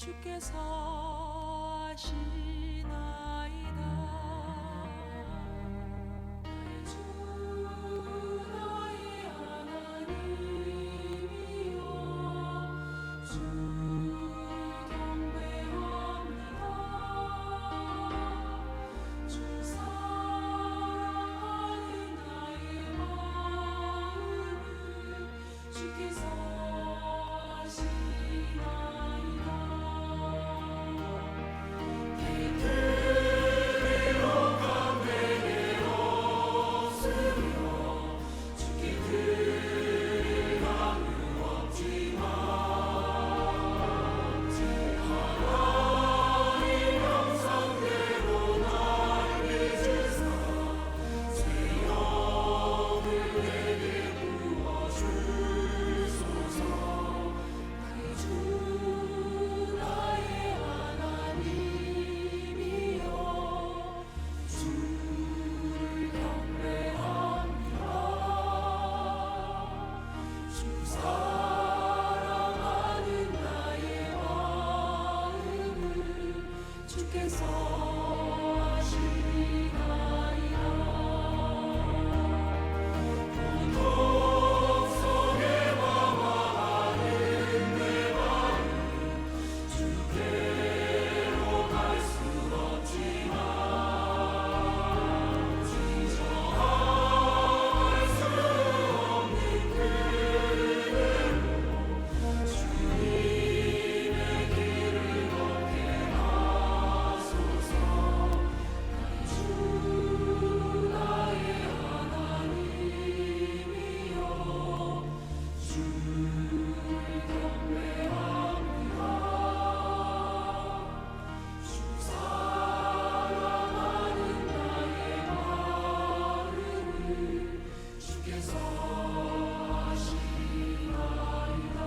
주께서 하시나이다. 주 나의 하나님이여 주를 경배합니다. 주 사랑하는 나의 마음을 주께서 하시나이다.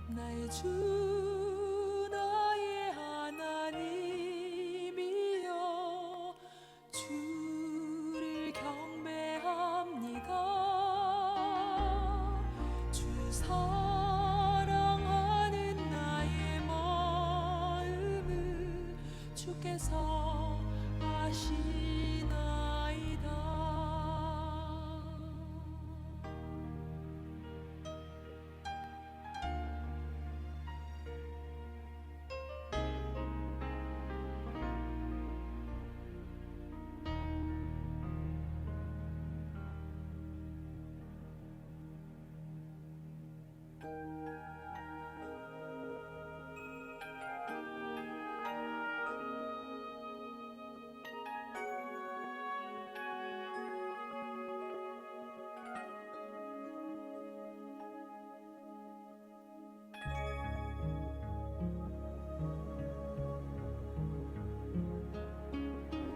나의 주 나의 하나님이여 주를 경배합니다. 주 사랑하는 나의 마음을 주께서 아시나이다.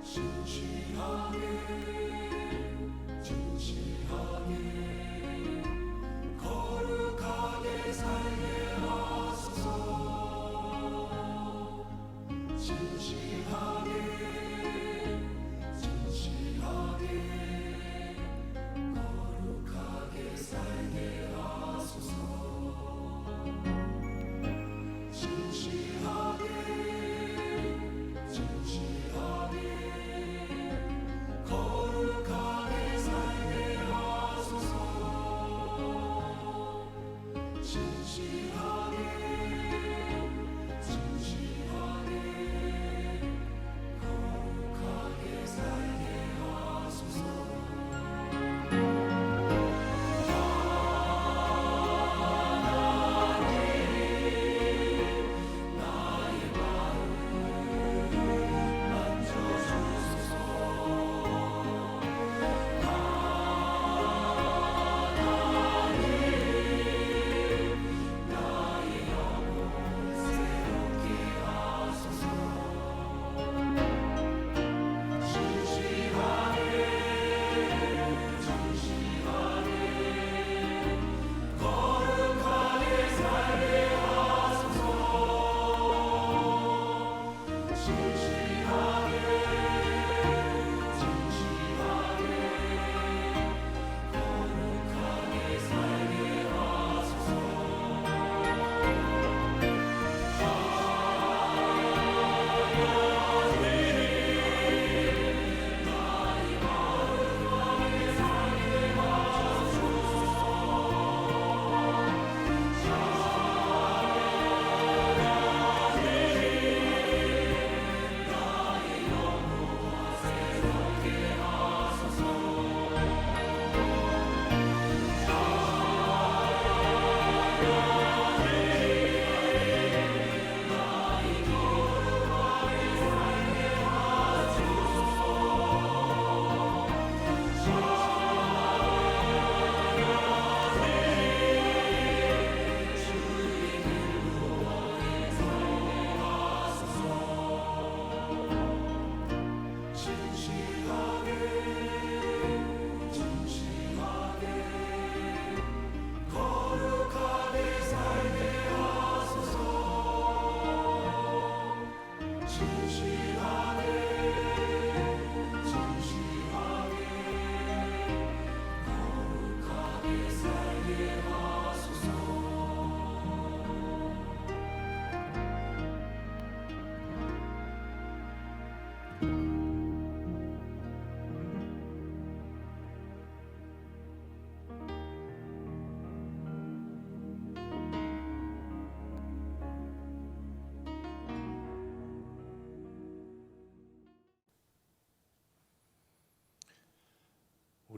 진실하게 거룩하게 살게 하소서. 진실하게 거룩하게 살게 하소서. 진실하게 거룩하게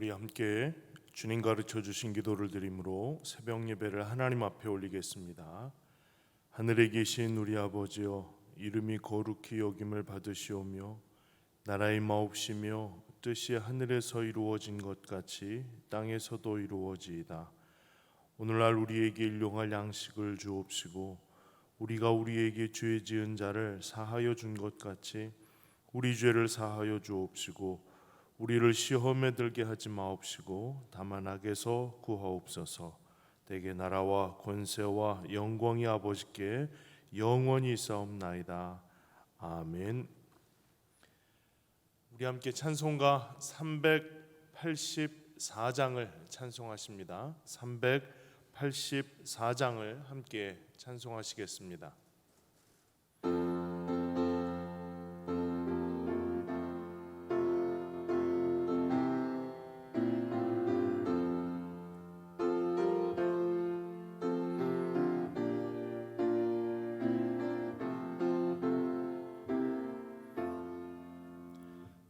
우리 함께 주님 가르쳐 주신 기도를 드림으로 새벽 예배를 하나님 앞에 올리겠습니다. 하늘에 계신 우리 아버지여, 이름이 거룩히 여김을 받으시오며 나라의 마옵시며 뜻이 하늘에서 이루어진 것 같이 땅에서도 이루어지이다. 오늘날 우리에게 일용할 양식을 주옵시고 우리가 우리에게 죄 지은 자를 사하여 준 것 같이 우리 죄를 사하여 주옵시고 우리를 시험에 들게 하지 마옵시고 다만 악에서 구하옵소서. 대개 나라와 권세와 영광이 아버지께 영원히 있사옵나이다. 아멘. 우리 함께 찬송가 384장을 찬송하십니다. 384장을 함께 찬송하시겠습니다.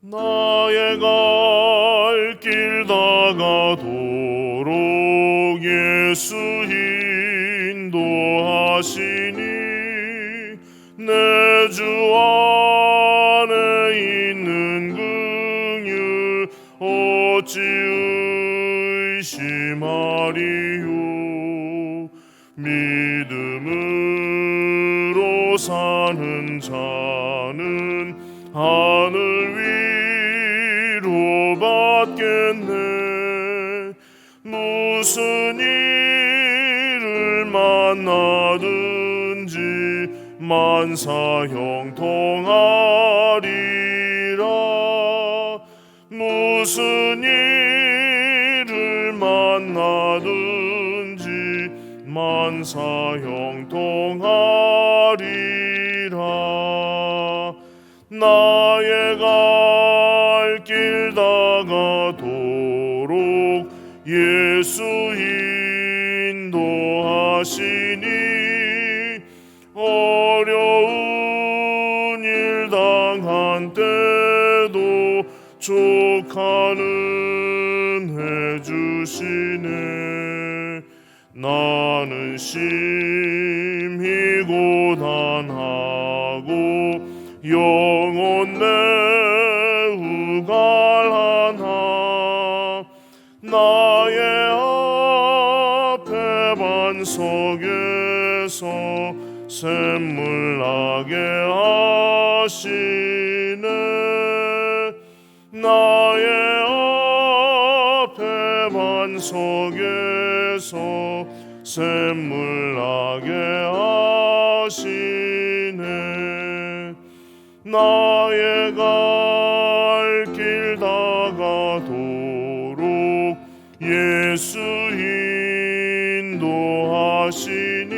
나의 갈 길 다가도록 예수 인도하시니 내 주 안에 있는 긍휼 어찌 의심하리요. 믿음으로 사는 자는 하늘 위로 받겠네. 무슨 일을 만나든지 만사 형통하리라. 무슨 일을 만나든지 만사 형통하리라. 나의 갈 길 다가도록 예수 인도하시니 어려운 일 당한 때도 족하는 해주시네. 나는 심히 고단하고 영혼 매우 갈하나 나의 앞에 반석에서 샘물 나게 하시네. 나의 앞에 반석에서 샘물 나게 하시네. 나의 갈 길 다가도록 예수 인도하시니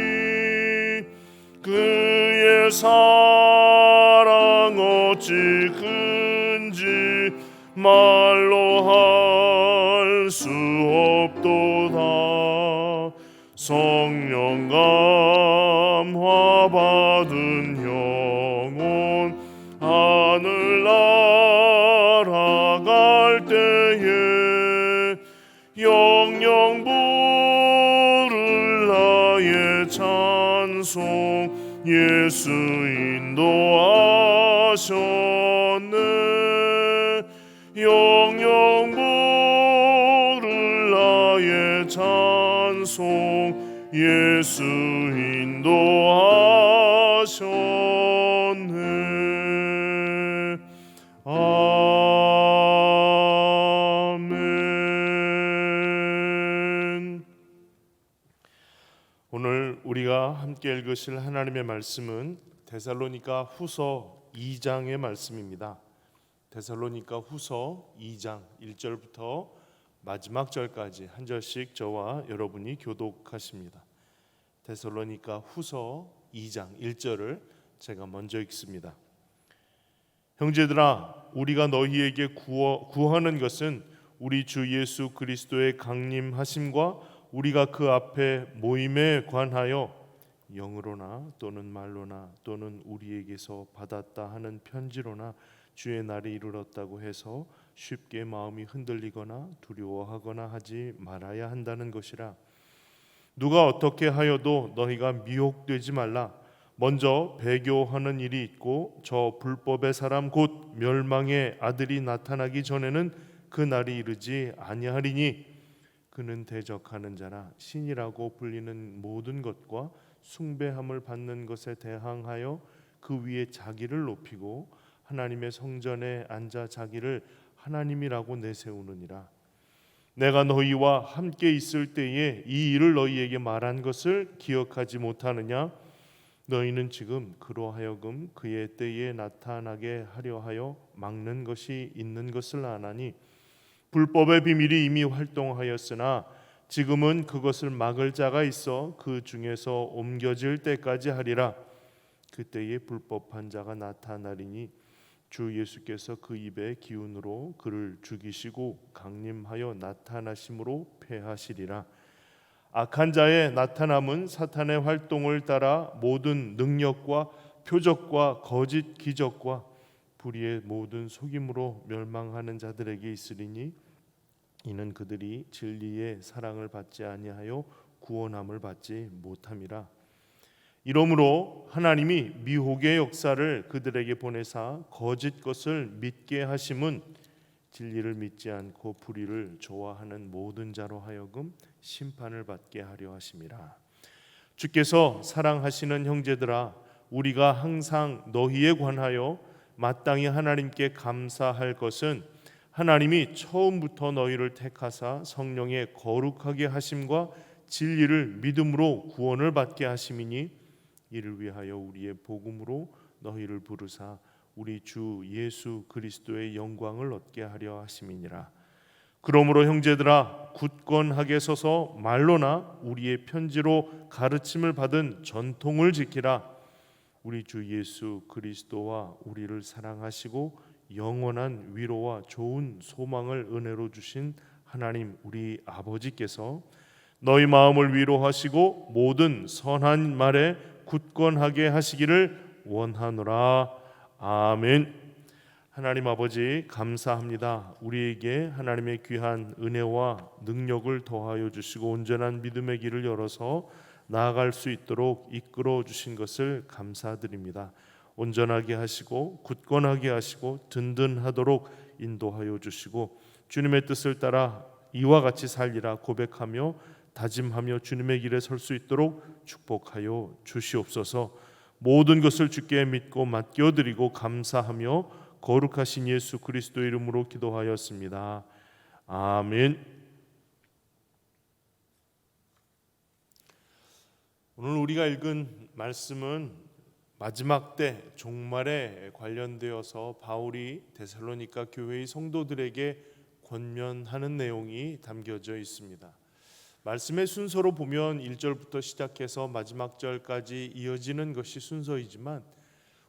그의 사랑 어찌 큰지 말로 할 수 없도다. 성령 감화 받은 영혼 하늘 날아갈 때에 영영 부를 나의 찬송 예수 인도하셨네. 영영 부를 나의 찬송 예수 인도하셨네. 아멘. 오늘 우리가 함께 읽으실 하나님의 말씀은 데살로니가 후서 2장의 말씀입니다. 데살로니가 후서 2장 1절부터 마지막 절까지 한 절씩 저와 여러분이 교독하십니다. 데살로니가 후서 2장 1절을 제가 먼저 읽습니다. 형제들아, 우리가 너희에게 구하는 것은 우리 주 예수 그리스도의 강림하심과 우리가 그 앞에 모임에 관하여 영으로나 또는 말로나 또는 우리에게서 받았다 하는 편지로나 주의 날이 이르렀다고 해서 쉽게 마음이 흔들리거나 두려워하거나 하지 말아야 한다는 것이라. 누가 어떻게 하여도 너희가 미혹되지 말라. 먼저 배교하는 일이 있고 저 불법의 사람 곧 멸망의 아들이 나타나기 전에는 그 날이 이르지 아니하리니 그는 대적하는 자라 신이라고 불리는 모든 것과 숭배함을 받는 것에 대항하여 그 위에 자기를 높이고 하나님의 성전에 앉아 자기를 하나님이라고 내세우느니라. 내가 너희와 함께 있을 때에 이 일을 너희에게 말한 것을 기억하지 못하느냐? 너희는 지금 그로 하여금 그의 때에 나타나게 하려 하여 막는 것이 있는 것을 아나니 불법의 비밀이 이미 활동하였으나 지금은 그것을 막을 자가 있어 그 중에서 옮겨질 때까지 하리라. 그때에 불법한 자가 나타나리니 주 예수께서 그 입의 기운으로 그를 죽이시고 강림하여 나타나심으로 패하시리라. 악한 자의 나타남은 사탄의 활동을 따라 모든 능력과 표적과 거짓 기적과 불의의 모든 속임으로 멸망하는 자들에게 있으리니 이는 그들이 진리의 사랑을 받지 아니하여 구원함을 받지 못함이라. 이러므로 하나님이 미혹의 역사를 그들에게 보내사 거짓 것을 믿게 하심은 진리를 믿지 않고 불의를 좋아하는 모든 자로 하여금 심판을 받게 하려 하심이라. 주께서 사랑하시는 형제들아, 우리가 항상 너희에 관하여 마땅히 하나님께 감사할 것은 하나님이 처음부터 너희를 택하사 성령의 거룩하게 하심과 진리를 믿음으로 구원을 받게 하심이니 이를 위하여 우리의 복음으로 너희를 부르사 우리 주 예수 그리스도의 영광을 얻게 하려 하심이니라. 그러므로 형제들아, 굳건하게 서서 말로나 우리의 편지로 가르침을 받은 전통을 지키라. 우리 주 예수 그리스도와 우리를 사랑하시고 영원한 위로와 좋은 소망을 은혜로 주신 하나님 우리 아버지께서 너희 마음을 위로하시고 모든 선한 말에 굳건하게 하시기를 원하노라. 아멘. 하나님 아버지 감사합니다. 우리에게 하나님의 귀한 은혜와 능력을 더하여 주시고 온전한 믿음의 길을 열어서 나아갈 수 있도록 이끌어 주신 것을 감사드립니다. 온전하게 하시고 굳건하게 하시고 든든하도록 인도하여 주시고 주님의 뜻을 따라 이와 같이 살리라 고백하며 다짐하며 주님의 길에 설 수 있도록 축복하여 주시옵소서. 모든 것을 주께 믿고 맡겨드리고 감사하며 거룩하신 예수 그리스도 이름으로 기도하였습니다. 아멘. 오늘 우리가 읽은 말씀은 마지막 때 종말에 관련되어서 바울이 데살로니가 교회의 성도들에게 권면하는 내용이 담겨져 있습니다. 말씀의 순서로 보면 1절부터 시작해서 마지막 절까지 이어지는 것이 순서이지만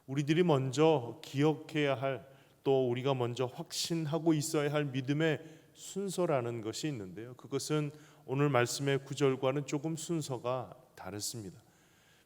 우리들이 먼저 기억해야 할, 또 우리가 먼저 확신하고 있어야 할 믿음의 순서라는 것이 있는데요. 그것은 오늘 말씀의 9절과는 조금 순서가 다릅니다.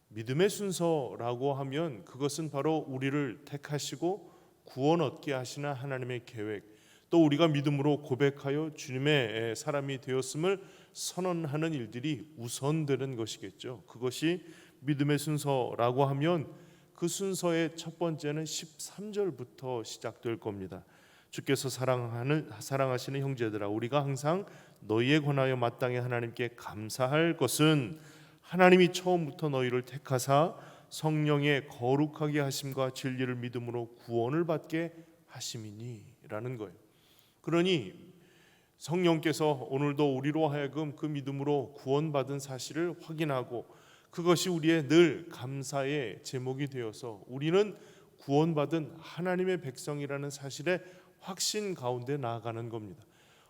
믿음의 순서라고 하면 그것은 바로 우리를 택하시고 구원 얻게 하시는 하나님의 계획, 또 우리가 믿음으로 고백하여 주님의 사람이 되었음을 선언하는 일들이 우선되는 것이겠죠. 그것이 믿음의 순서라고 하면 그 순서의 첫 번째는 13절부터 시작될 겁니다. 주께서 사랑하시는 형제들아, 우리가 항상 너희에 관하여 마땅히 하나님께 감사할 것은 하나님이 처음부터 너희를 택하사 성령의 거룩하게 하심과 진리를 믿음으로 구원을 받게 하심이니 라는 거예요. 그러니 성령께서 오늘도 우리로 하여금 그 믿음으로 구원받은 사실을 확인하고 그것이 우리의 늘 감사의 제목이 되어서 우리는 구원받은 하나님의 백성이라는 사실의 확신 가운데 나아가는 겁니다.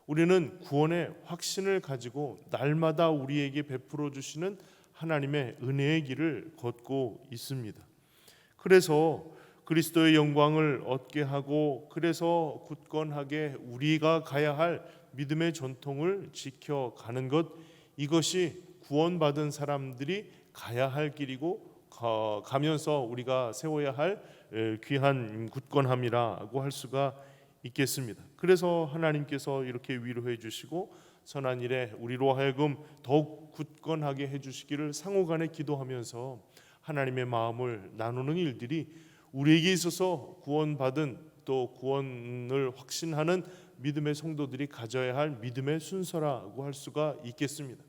우리는 구원의 확신을 가지고 날마다 우리에게 베풀어 주시는 하나님의 은혜의 길을 걷고 있습니다. 그래서 그리스도의 영광을 얻게 하고 그래서 굳건하게 우리가 가야 할 믿음의 전통을 지켜가는 것, 이것이 구원받은 사람들이 가야 할 길이고 가면서 우리가 세워야 할 귀한 굳건함이라고 할 수가 있겠습니다. 그래서 하나님께서 이렇게 위로해 주시고 선한 일에 우리로 하여금 더욱 굳건하게 해주시기를 상호간에 기도하면서 하나님의 마음을 나누는 일들이 우리에게 있어서 구원받은 또 구원을 확신하는 믿음의 성도들이 가져야 할 믿음의 순서라고 할 수가 있겠습니다.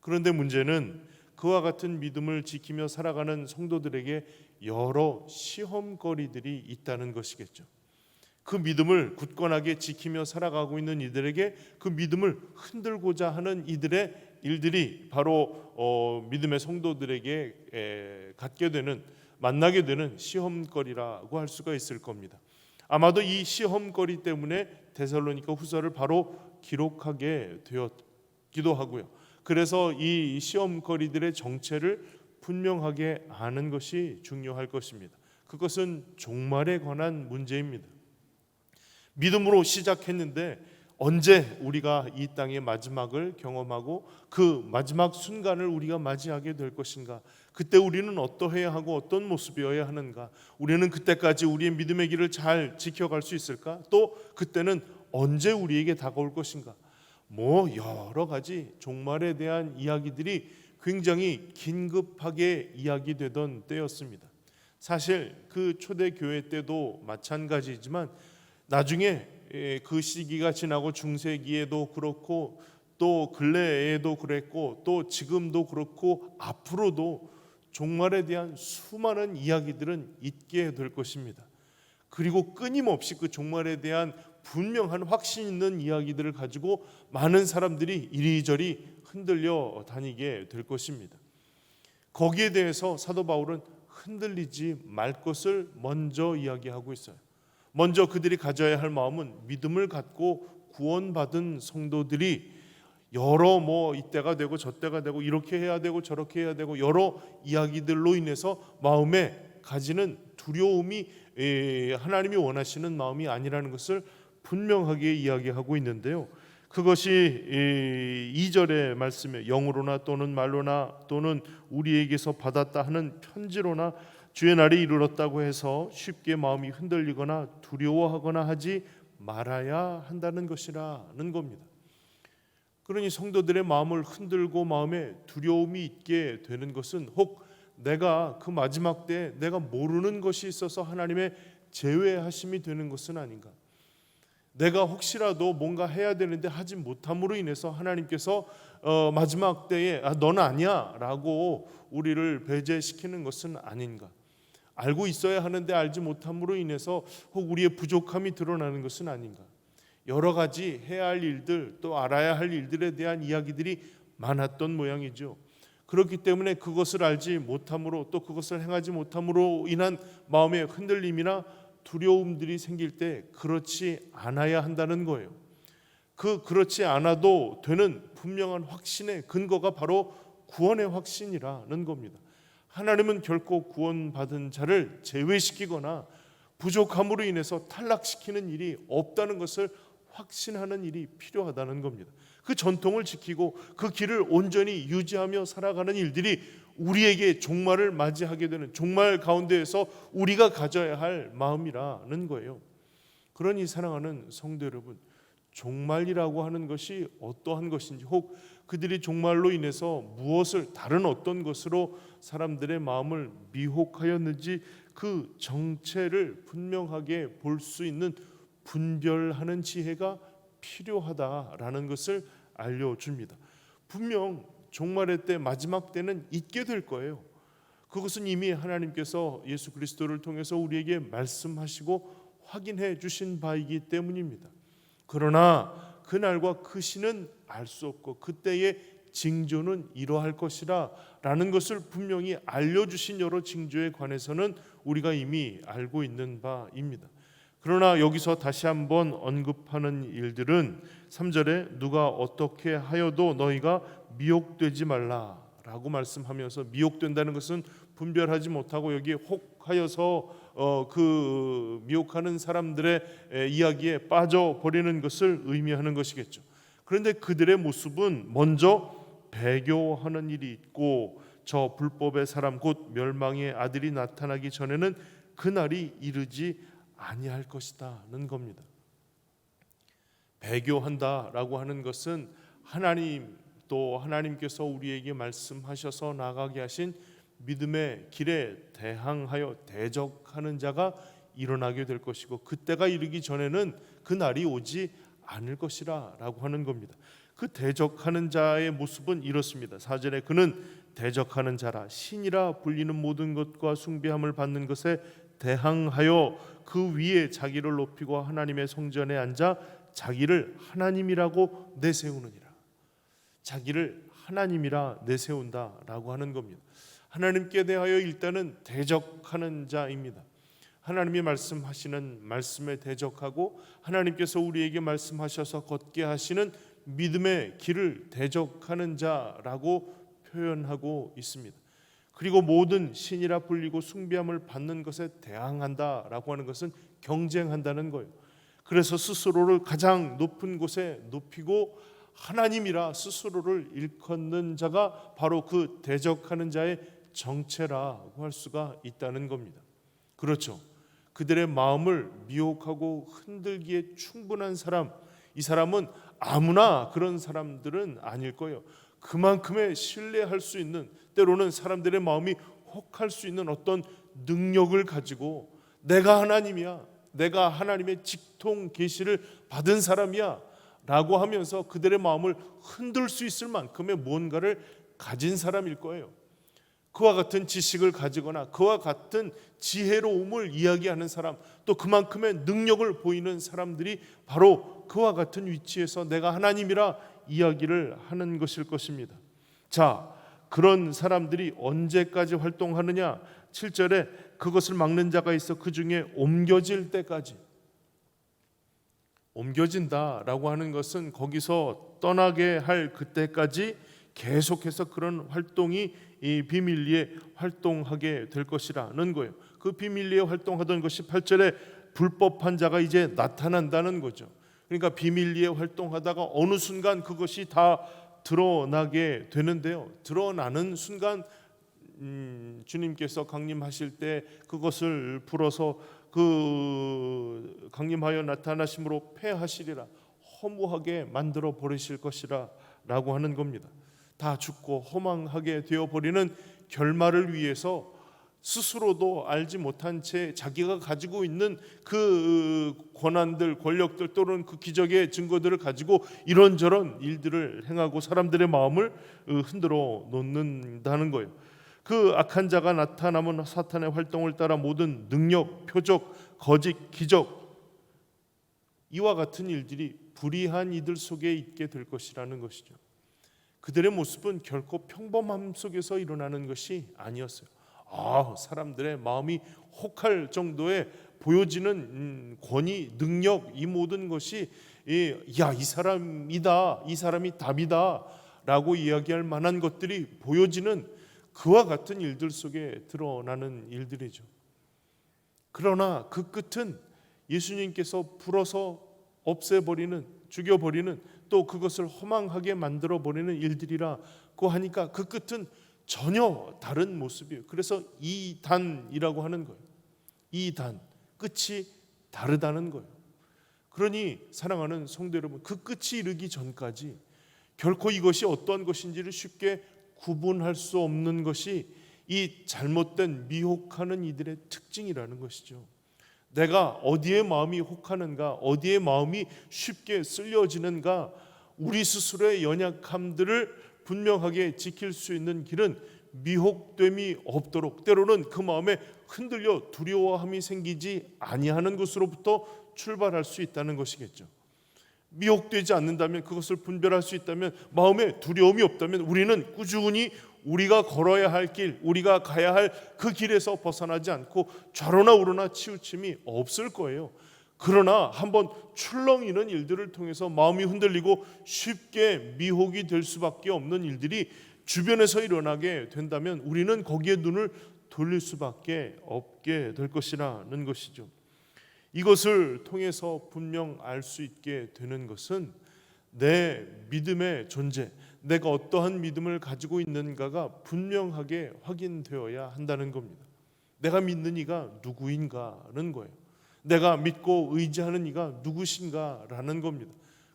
그런데 문제는 그와 같은 믿음을 지키며 살아가는 성도들에게 여러 시험거리들이 있다는 것이겠죠. 그 믿음을 굳건하게 지키며 살아가고 있는 이들에게 그 믿음을 흔들고자 하는 이들의 일들이 바로 믿음의 성도들에게 갖게 되는, 만나게 되는 시험거리라고 할 수가 있을 겁니다. 아마도 이 시험거리 때문에 데살로니가 후서를 바로 기록하게 되었기도 하고요. 그래서 이 시험거리들의 정체를 분명하게 아는 것이 중요할 것입니다. 그것은 종말에 관한 문제입니다. 믿음으로 시작했는데 언제 우리가 이 땅의 마지막을 경험하고 그 마지막 순간을 우리가 맞이하게 될 것인가? 그때 우리는 어떠해야 하고 어떤 모습이어야 하는가? 우리는 그때까지 우리의 믿음의 길을 잘 지켜갈 수 있을까? 또 그때는 언제 우리에게 다가올 것인가? 여러 가지 종말에 대한 이야기들이 굉장히 긴급하게 이야기되던 때였습니다. 사실 그 초대교회 때도 마찬가지지만 나중에 그 시기가 지나고 중세기에도 그렇고 또 근래에도 그랬고 또 지금도 그렇고 앞으로도 종말에 대한 수많은 이야기들은 있게 될 것입니다. 그리고 끊임없이 그 종말에 대한 분명한 확신 있는 이야기들을 가지고 많은 사람들이 이리저리 흔들려 다니게 될 것입니다. 거기에 대해서 사도 바울은 흔들리지 말 것을 먼저 이야기하고 있어요. 먼저 그들이 가져야 할 마음은 믿음을 갖고 구원받은 성도들이 여러 이때가 되고 저때가 되고 이렇게 해야 되고 저렇게 해야 되고 여러 이야기들로 인해서 마음에 가지는 두려움이 하나님이 원하시는 마음이 아니라는 것을 분명하게 이야기하고 있는데요. 그것이 2절의 말씀에 영으로나 또는 말로나 또는 우리에게서 받았다 하는 편지로나 주의 날이 이르렀다고 해서 쉽게 마음이 흔들리거나 두려워하거나 하지 말아야 한다는 것이라는 겁니다. 그러니 성도들의 마음을 흔들고 마음에 두려움이 있게 되는 것은 혹 내가 그 마지막 때 내가 모르는 것이 있어서 하나님의 제외하심이 되는 것은 아닌가? 내가 혹시라도 뭔가 해야 되는데 하지 못함으로 인해서 하나님께서 마지막 때에 너는 아니야 라고 우리를 배제시키는 것은 아닌가? 알고 있어야 하는데 알지 못함으로 인해서 혹 우리의 부족함이 드러나는 것은 아닌가? 여러 가지 해야 할 일들 또 알아야 할 일들에 대한 이야기들이 많았던 모양이죠. 그렇기 때문에 그것을 알지 못함으로 또 그것을 행하지 못함으로 인한 마음의 흔들림이나 두려움들이 생길 때 그렇지 않아야 한다는 거예요. 그렇지 않아도 되는 분명한 확신의 근거가 바로 구원의 확신이라는 겁니다. 하나님은 결코 구원받은 자를 제외시키거나 부족함으로 인해서 탈락시키는 일이 없다는 것을 확신하는 일이 필요하다는 겁니다. 그 전통을 지키고 그 길을 온전히 유지하며 살아가는 일들이 우리에게 종말을 맞이하게 되는 종말 가운데에서 우리가 가져야 할 마음이라는 거예요. 그러니 사랑하는 성도 여러분, 종말이라고 하는 것이 어떠한 것인지 혹 그들이 종말로 인해서 무엇을 다른 어떤 것으로 사람들의 마음을 미혹하였는지 그 정체를 분명하게 볼 수 있는 분별하는 지혜가 필요하다라는 것을 알려줍니다. 분명 종말의 때 마지막 때는 있게 될 거예요. 그것은 이미 하나님께서 예수 그리스도를 통해서 우리에게 말씀하시고 확인해 주신 바이기 때문입니다. 그러나 그날과 그 시는 알 수 없고 그때의 징조는 이러할 것이라 라는 것을 분명히 알려주신 여러 징조에 관해서는 우리가 이미 알고 있는 바입니다. 그러나 여기서 다시 한번 언급하는 일들은 3절에 누가 어떻게 하여도 너희가 미혹되지 말라라고 말씀하면서 미혹된다는 것은 분별하지 못하고 여기에 혹하여서 그 미혹하는 사람들의 이야기에 빠져버리는 것을 의미하는 것이겠죠. 그런데 그들의 모습은 먼저 배교하는 일이 있고 저 불법의 사람 곧 멸망의 아들이 나타나기 전에는 그날이 이르지 아니할 것이다는 겁니다. 배교한다라고 하는 것은 하나님 또 하나님께서 우리에게 말씀하셔서 나가게 하신 믿음의 길에 대항하여 대적하는 자가 일어나게 될 것이고 그때가 이르기 전에는 그 날이 오지 않을 것이라 라고 하는 겁니다. 그 대적하는 자의 모습은 이렇습니다. 4절에 그는 대적하는 자라 신이라 불리는 모든 것과 숭배함을 받는 것에 대항하여 그 위에 자기를 높이고 하나님의 성전에 앉아 자기를 하나님이라고 내세우느니라. 자기를 하나님이라 내세운다라고 하는 겁니다. 하나님께 대하여 일단은 대적하는 자입니다. 하나님이 말씀하시는 말씀에 대적하고 하나님께서 우리에게 말씀하셔서 걷게 하시는 믿음의 길을 대적하는 자라고 표현하고 있습니다. 그리고 모든 신이라 불리고 숭배함을 받는 것에 대항한다라고 하는 것은 경쟁한다는 거예요. 그래서 스스로를 가장 높은 곳에 높이고 하나님이라 스스로를 일컫는 자가 바로 그 대적하는 자의 정체라고 할 수가 있다는 겁니다. 그렇죠. 그들의 마음을 미혹하고 흔들기에 충분한 사람, 이 사람은 아무나 그런 사람들은 아닐 거예요. 그만큼의 신뢰할 수 있는, 때로는 사람들의 마음이 혹할 수 있는 어떤 능력을 가지고 내가 하나님이야, 내가 하나님의 직통 계시를 받은 사람이야 라고 하면서 그들의 마음을 흔들 수 있을 만큼의 무언가를 가진 사람일 거예요. 그와 같은 지식을 가지거나 그와 같은 지혜로움을 이야기하는 사람, 또 그만큼의 능력을 보이는 사람들이 바로 그와 같은 위치에서 내가 하나님이라 이야기를 하는 것일 것입니다. 자, 그런 사람들이 언제까지 활동하느냐? 7절에 그것을 막는 자가 있어 그 중에 옮겨질 때까지. 옮겨진다라고 하는 것은 거기서 떠나게 할 그때까지 계속해서 그런 활동이 이 비밀리에 활동하게 될 것이라는 거예요. 그 비밀리에 활동하던 것이 8절에 불법한 자가 이제 나타난다는 거죠. 그러니까 비밀리에 활동하다가 어느 순간 그것이 다 드러나게 되는데요. 드러나는 순간 주님께서 강림하실 때 그것을 풀어서 그 강림하여 나타나심으로 패하시리라, 허무하게 만들어 버리실 것이라 라고 하는 겁니다. 다 죽고 허망하게 되어버리는 결말을 위해서 스스로도 알지 못한 채 자기가 가지고 있는 그 권한들, 권력들 또는 그 기적의 증거들을 가지고 이런저런 일들을 행하고 사람들의 마음을 흔들어 놓는다는 거예요. 그 악한 자가 나타나면 사탄의 활동을 따라 모든 능력, 표적, 거짓, 기적, 이와 같은 일들이 불의한 이들 속에 있게 될 것이라는 것이죠. 그들의 모습은 결코 평범함 속에서 일어나는 것이 아니었어요. 사람들의 마음이 혹할 정도의 보여지는 권위, 능력, 이 모든 것이 이 사람이다, 이 사람이 답이다 라고 이야기할 만한 것들이 보여지는 그와 같은 일들 속에 드러나는 일들이죠. 그러나 그 끝은 예수님께서 불어서 없애버리는, 죽여버리는, 또 그것을 허망하게 만들어버리는 일들이라고 하니까 그 끝은 전혀 다른 모습이에요. 그래서 이단이라고 하는 거예요. 이단, 끝이 다르다는 거예요. 그러니 사랑하는 성도 여러분, 그 끝이 이르기 전까지 결코 이것이 어떠한 것인지를 쉽게 구분할 수 없는 것이 이 잘못된 미혹하는 이들의 특징이라는 것이죠. 내가 어디에 마음이 혹하는가, 어디에 마음이 쉽게 쓸려지는가, 우리 스스로의 연약함들을 분명하게 지킬 수 있는 길은 미혹됨이 없도록, 때로는 그 마음에 흔들려 두려워함이 생기지 아니하는 것으로부터 출발할 수 있다는 것이겠죠. 미혹되지 않는다면, 그것을 분별할 수 있다면, 마음에 두려움이 없다면 우리는 꾸준히 우리가 걸어야 할 길, 우리가 가야 할 그 길에서 벗어나지 않고 좌로나 우로나 치우침이 없을 거예요. 그러나 한번 출렁이는 일들을 통해서 마음이 흔들리고 쉽게 미혹이 될 수밖에 없는 일들이 주변에서 일어나게 된다면 우리는 거기에 눈을 돌릴 수밖에 없게 될 것이라는 것이죠. 이것을 통해서 분명 알 수 있게 되는 것은 내 믿음의 존재, 내가 어떠한 믿음을 가지고 있는가가 분명하게 확인되어야 한다는 겁니다. 내가 믿는 이가 누구인가는 거예요. 내가 믿고 의지하는 이가 누구신가라는 겁니다.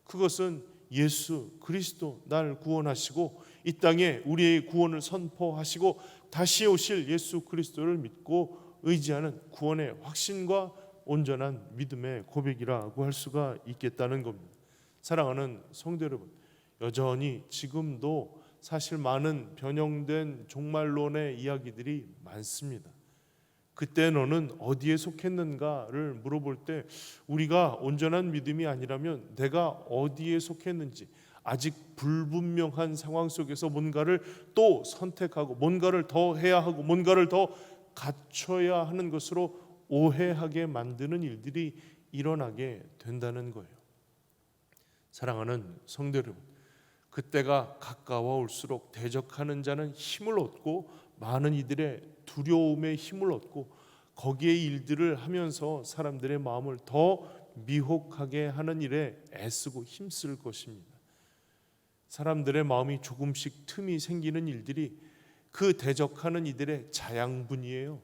그것은 예수 그리스도 날 구원하시고 이 땅에 우리의 구원을 선포하시고 다시 오실 예수 그리스도를 믿고 의지하는 구원의 확신과 온전한 믿음의 고백이라고 할 수가 있겠다는 겁니다. 사랑하는 성도 여러분, 여전히 지금도 사실 많은 변형된 종말론의 이야기들이 많습니다. 그때 너는 어디에 속했는가를 물어볼 때 우리가 온전한 믿음이 아니라면 내가 어디에 속했는지 아직 불분명한 상황 속에서 뭔가를 또 선택하고 뭔가를 더 해야 하고 뭔가를 더 갖춰야 하는 것으로 오해하게 만드는 일들이 일어나게 된다는 거예요. 사랑하는 성도 여러분, 그때가 가까워올수록 대적하는 자는 힘을 얻고 많은 이들의 두려움에 힘을 얻고 거기에 일들을 하면서 사람들의 마음을 더 미혹하게 하는 일에 애쓰고 힘쓸 것입니다. 사람들의 마음이 조금씩 틈이 생기는 일들이 그 대적하는 이들의 자양분이에요.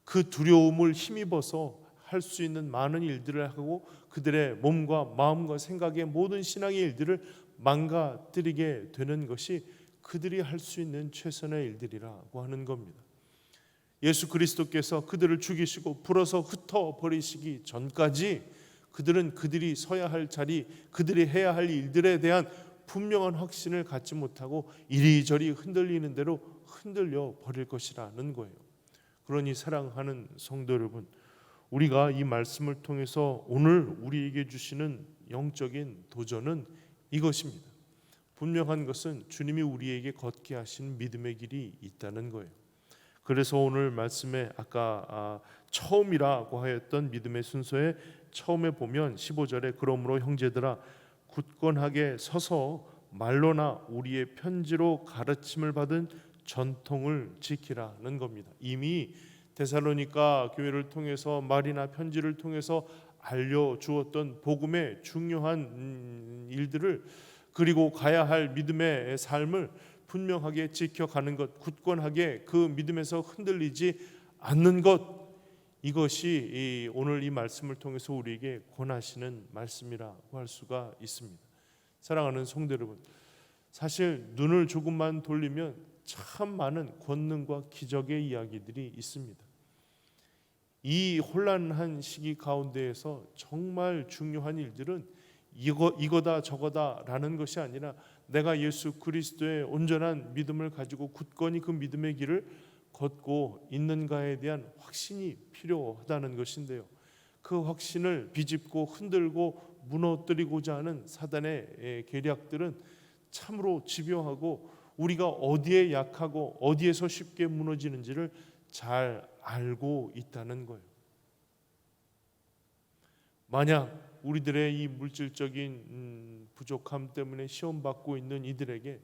그 두려움을 힘입어서 할 수 있는 많은 일들을 하고 그들의 몸과 마음과 생각의 모든 신앙의 일들을 망가뜨리게 되는 것이 그들이 할 수 있는 최선의 일들이라고 하는 겁니다. 예수 그리스도께서 그들을 죽이시고 불어서 흩어버리시기 전까지 그들은 그들이 서야 할 자리, 그들이 해야 할 일들에 대한 분명한 확신을 갖지 못하고 이리저리 흔들리는 대로 흔들려 버릴 것이라는 거예요. 그러니 사랑하는 성도 여러분, 우리가 이 말씀을 통해서 오늘 우리에게 주시는 영적인 도전은 이것입니다. 분명한 것은 주님이 우리에게 걷게 하신 믿음의 길이 있다는 거예요. 그래서 오늘 말씀에 아까 처음이라고 하였던 믿음의 순서에 처음에 보면 15절에 그러므로 형제들아 굳건하게 서서 말로나 우리의 편지로 가르침을 받은 전통을 지키라는 겁니다. 이미 데살로니가 교회를 통해서 말이나 편지를 통해서 알려주었던 복음의 중요한 일들을 그리고 가야 할 믿음의 삶을 분명하게 지켜가는 것, 굳건하게 그 믿음에서 흔들리지 않는 것, 이것이 오늘 이 말씀을 통해서 우리에게 권하시는 말씀이라고 할 수가 있습니다. 사랑하는 성도 여러분, 사실 눈을 조금만 돌리면 참 많은 권능과 기적의 이야기들이 있습니다. 이 혼란한 시기 가운데에서 정말 중요한 일들은 이거다 저거다라는 것이 아니라 내가 예수 그리스도의 온전한 믿음을 가지고 굳건히 그 믿음의 길을 걷고 있는가에 대한 확신이 필요하다는 것인데요. 그 확신을 비집고 흔들고 무너뜨리고자 하는 사단의 계략들은 참으로 집요하고 우리가 어디에 약하고 어디에서 쉽게 무너지는지를 잘 알고 있다는 거예요. 만약 우리들의 이 물질적인 부족함 때문에 시험 받고 있는 이들에게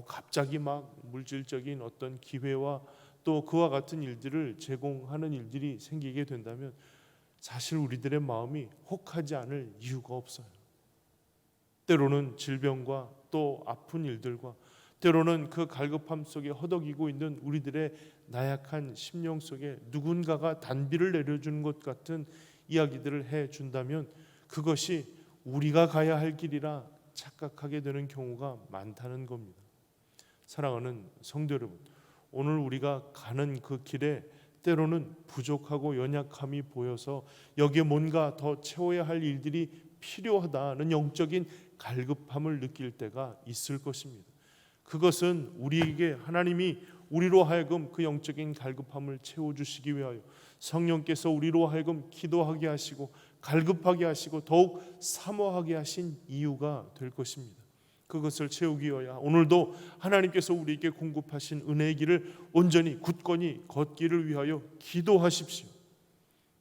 갑자기 막 물질적인 어떤 기회와 또 그와 같은 일들을 제공하는 일들이 생기게 된다면 사실 우리들의 마음이 혹하지 않을 이유가 없어요. 때로는 질병과 또 아픈 일들과 때로는 그 갈급함 속에 허덕이고 있는 우리들의 나약한 심령 속에 누군가가 단비를 내려주는 것 같은 이야기들을 해준다면 그것이 우리가 가야 할 길이라 착각하게 되는 경우가 많다는 겁니다. 사랑하는 성도 여러분, 오늘 우리가 가는 그 길에 때로는 부족하고 연약함이 보여서 여기에 뭔가 더 채워야 할 일들이 필요하다는 영적인 갈급함을 느낄 때가 있을 것입니다. 그것은 우리에게 하나님이 우리로 하여금 그 영적인 갈급함을 채워주시기 위하여 성령께서 우리로 하여금 기도하게 하시고 갈급하게 하시고 더욱 사모하게 하신 이유가 될 것입니다. 그것을 채우기 위하여 오늘도 하나님께서 우리에게 공급하신 은혜의 길을 온전히 굳건히 걷기를 위하여 기도하십시오.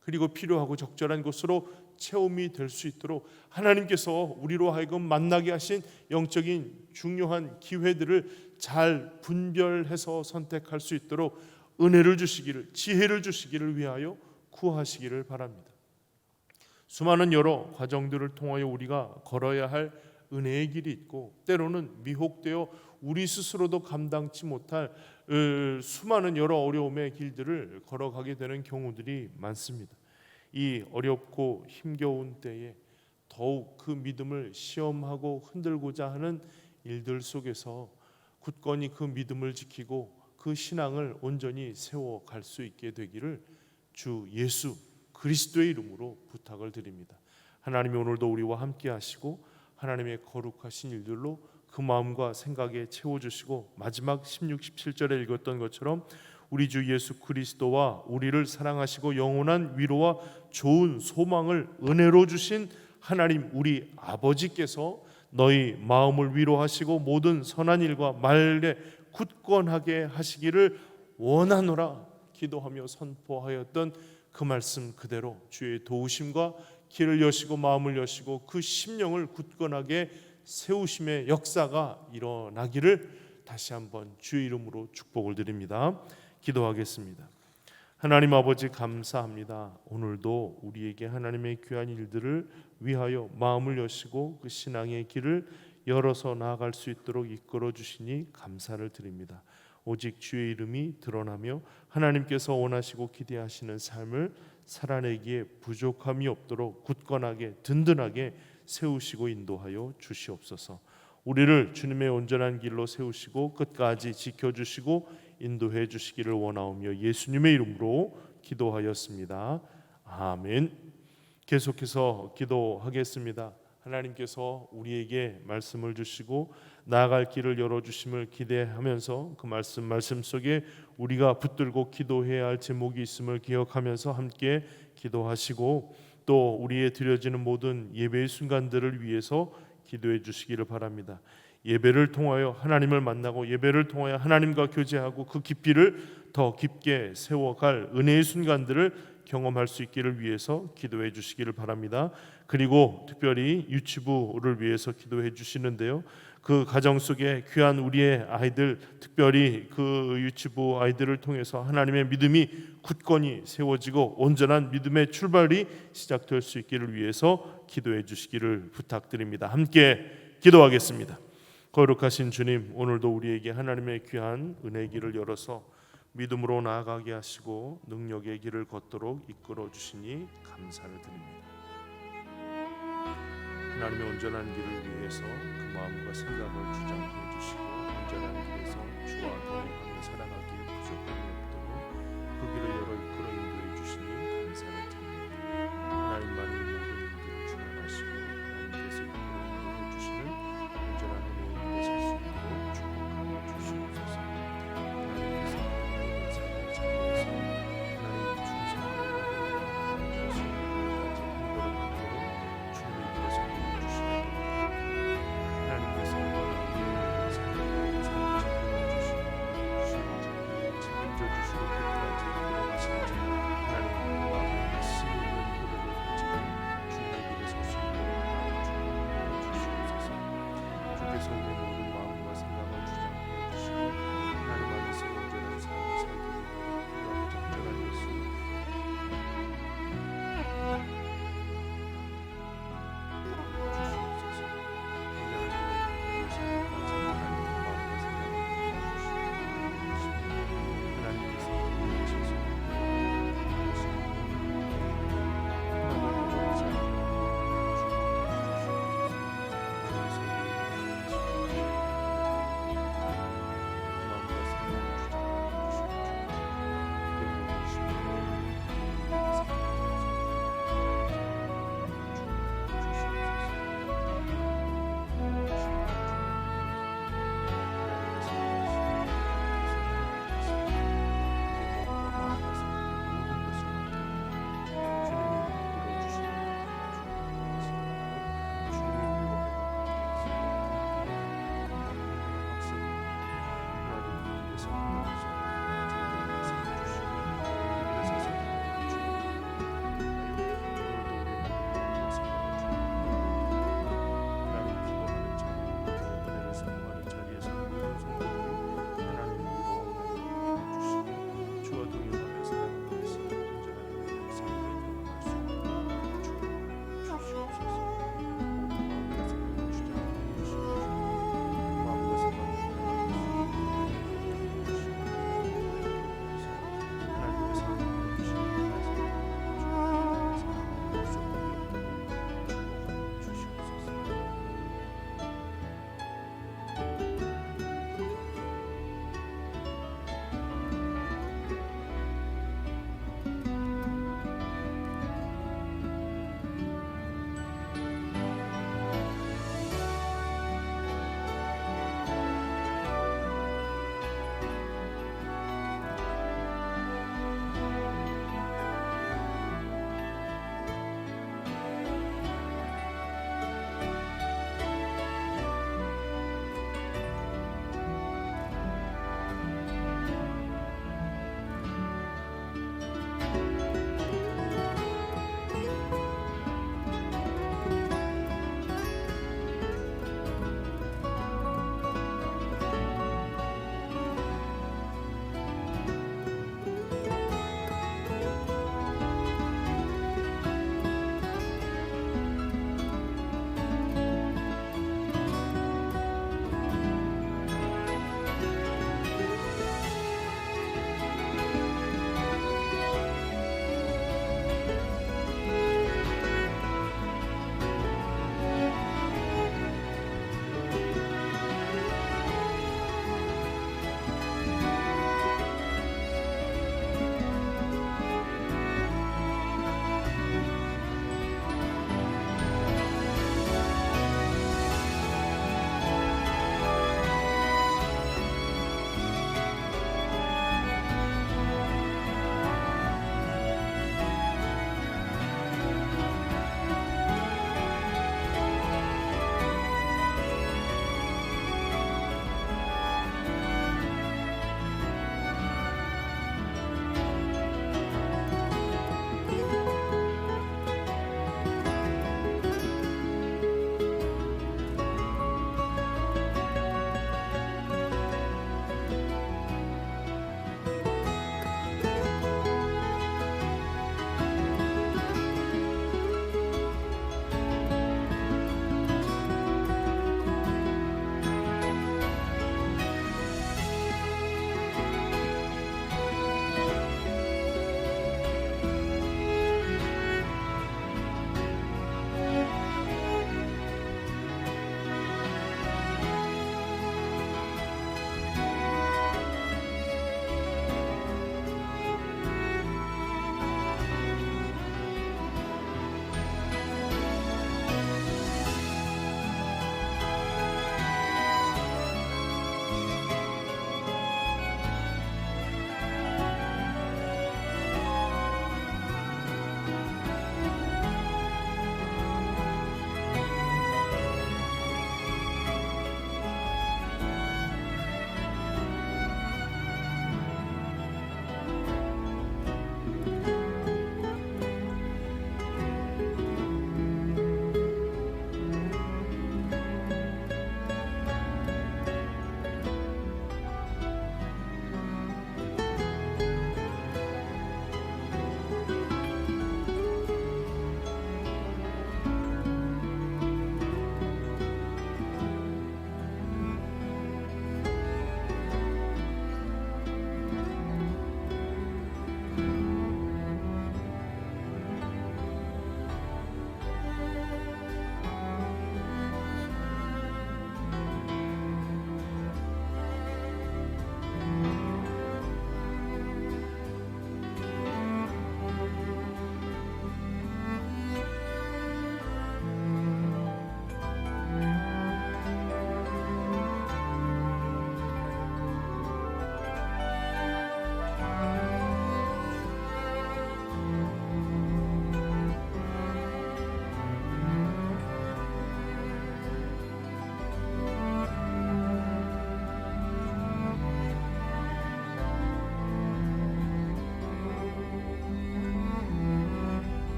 그리고 필요하고 적절한 것으로 체험이 될 수 있도록 하나님께서 우리로 하여금 만나게 하신 영적인 중요한 기회들을 잘 분별해서 선택할 수 있도록 은혜를 주시기를, 지혜를 주시기를 위하여 구하시기를 바랍니다. 수많은 여러 과정들을 통하여 우리가 걸어야 할 은혜의 길이 있고 때로는 미혹되어 우리 스스로도 감당치 못할 수많은 여러 어려움의 길들을 걸어가게 되는 경우들이 많습니다. 이 어렵고 힘겨운 때에 더욱 그 믿음을 시험하고 흔들고자 하는 일들 속에서 굳건히 그 믿음을 지키고 그 신앙을 온전히 세워갈 수 있게 되기를 주 예수 그리스도의 이름으로 부탁을 드립니다. 하나님이 오늘도 우리와 함께 하시고 하나님의 거룩하신 일들로 그 마음과 생각에 채워주시고 마지막 16, 17절에 읽었던 것처럼 우리 주 예수 그리스도와 우리를 사랑하시고 영원한 위로와 좋은 소망을 은혜로 주신 하나님 우리 아버지께서 너희 마음을 위로하시고 모든 선한 일과 말에 굳건하게 하시기를 원하노라 기도하며 선포하였던 그 말씀 그대로 주의 도우심과 길을 여시고 마음을 여시고 그 심령을 굳건하게 세우심의 역사가 일어나기를 다시 한번 주의 이름으로 축복을 드립니다. 기도하겠습니다. 하나님 아버지 감사합니다. 오늘도 우리에게 하나님의 귀한 일들을 위하여 마음을 여시고 그 신앙의 길을 열어서 나아갈 수 있도록 이끌어 주시니 감사를 드립니다. 오직 주의 이름이 드러나며 하나님께서 원하시고 기대하시는 삶을 살아내기에 부족함이 없도록 굳건하게 든든하게 세우시고 인도하여 주시옵소서. 우리를 주님의 온전한 길로 세우시고 끝까지 지켜주시고 인도해 주시기를 원하오며 예수님의 이름으로 기도하였습니다. 아멘. 계속해서 기도하겠습니다. 하나님께서 우리에게 말씀을 주시고 나아갈 길을 열어주심을 기대하면서 그 말씀 속에 우리가 붙들고 기도해야 할 제목이 있음을 기억하면서 함께 기도하시고 또 우리의 드려지는 모든 예배의 순간들을 위해서 기도해 주시기를 바랍니다. 예배를 통하여 하나님을 만나고 예배를 통하여 하나님과 교제하고 그 깊이를 더 깊게 세워갈 은혜의 순간들을 경험할 수 있기를 위해서 기도해 주시기를 바랍니다. 그리고 특별히 유치부를 위해서 기도해 주시는데요. 그 가정 속에 귀한 우리의 아이들, 특별히 그 유치부 아이들을 통해서 하나님의 믿음이 굳건히 세워지고 온전한 믿음의 출발이 시작될 수 있기를 위해서 기도해 주시기를 부탁드립니다. 함께 기도하겠습니다. 거룩하신 주님, 오늘도 우리에게 하나님의 귀한 은혜의 길을 열어서 믿음으로 나아가게 하시고 능력의 길을 걷도록 이끌어 주시니 감사를 드립니다. 하나님의 온전한 길을 위해서 그 마음과 생각을 주장해 주시고 온전한 길에서 주와 동행하며 살아가기에 부족함이 없도록 그 길을